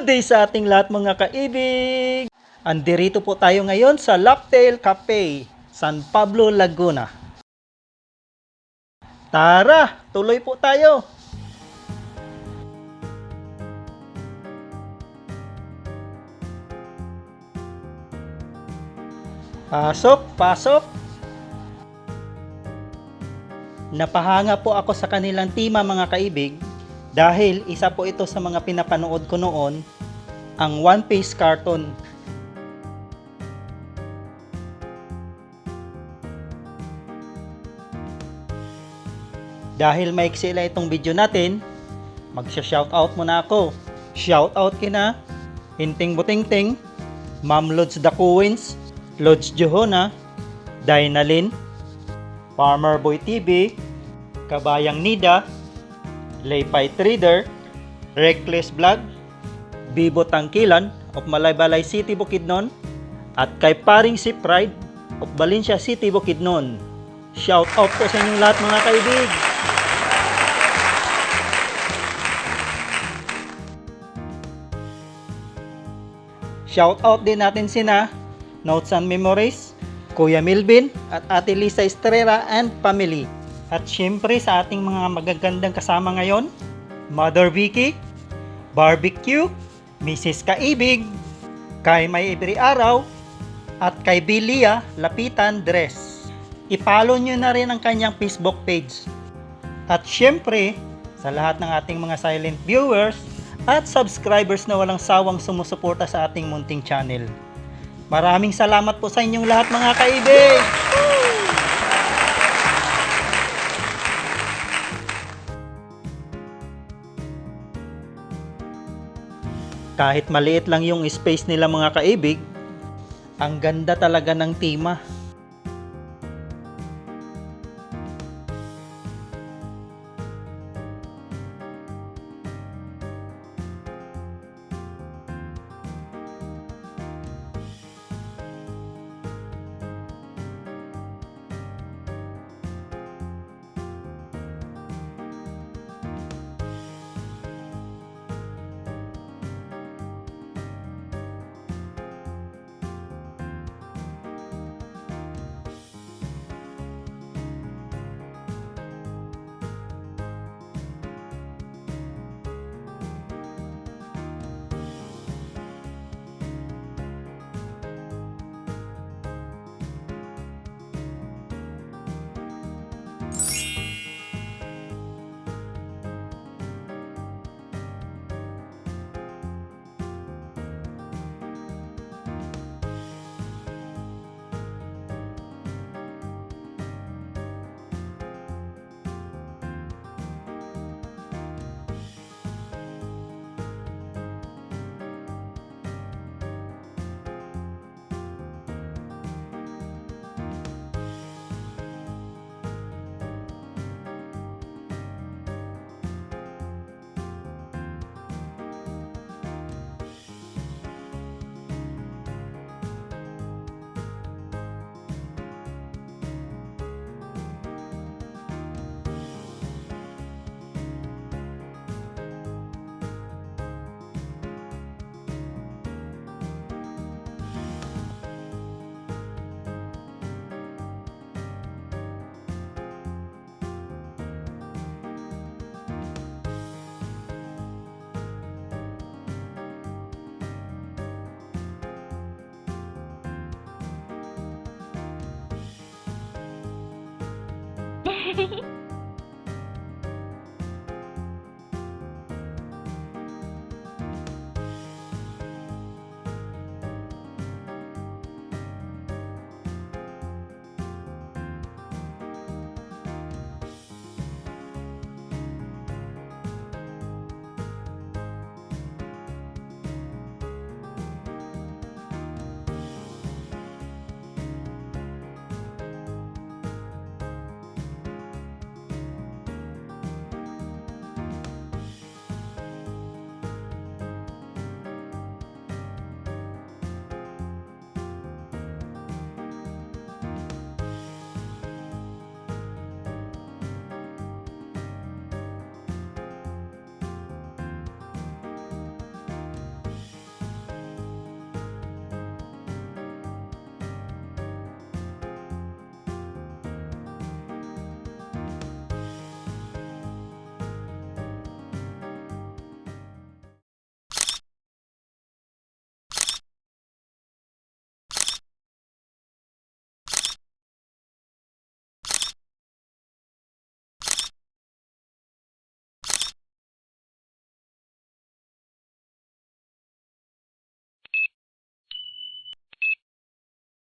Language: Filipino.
Good day sa ating lahat mga kaibig! Andirito po tayo ngayon sa Locktail Cafe, San Pablo, Laguna. Tara, tuloy po tayo! Pasok, pasok! Napahanga po ako sa kanilang tema mga kaibig dahil isa po ito sa mga pinapanood ko noon, ang One Piece cartoon. Dahil maiksi lang itong video natin, magsha-shoutout muna ako. Shoutout kina Hinting Butingting, Ma'am Lods The Queens, Lods Johona, Dynalyn, Farmer Boy TV, Kabayang Nida, Laypay Trader, Reckless Vlog, Bibo Tangkilan of Malaybalay City, Bukidnon, at kay Paring si Pride of Valencia City, Bukidnon. Shout out po sa inyong lahat mga kaibig! Shout out din natin sina Notes and Memories, Kuya Milvin at Ate Lisa Estrella and family. At syempre sa ating mga magagandang kasama ngayon, Mother Vicky, Barbecue, Mrs. Kaibig, kay May Every Araw, at kay Bilia Lapitan Dress. I-follow nyo na rin ang kanyang Facebook page. At syempre, sa lahat ng ating mga silent viewers at subscribers na walang sawang sumusuporta sa ating munting channel. Maraming salamat po sa inyong lahat mga kaibig! Kahit maliit lang yung space nila mga kaibig, ang ganda talaga ng tema.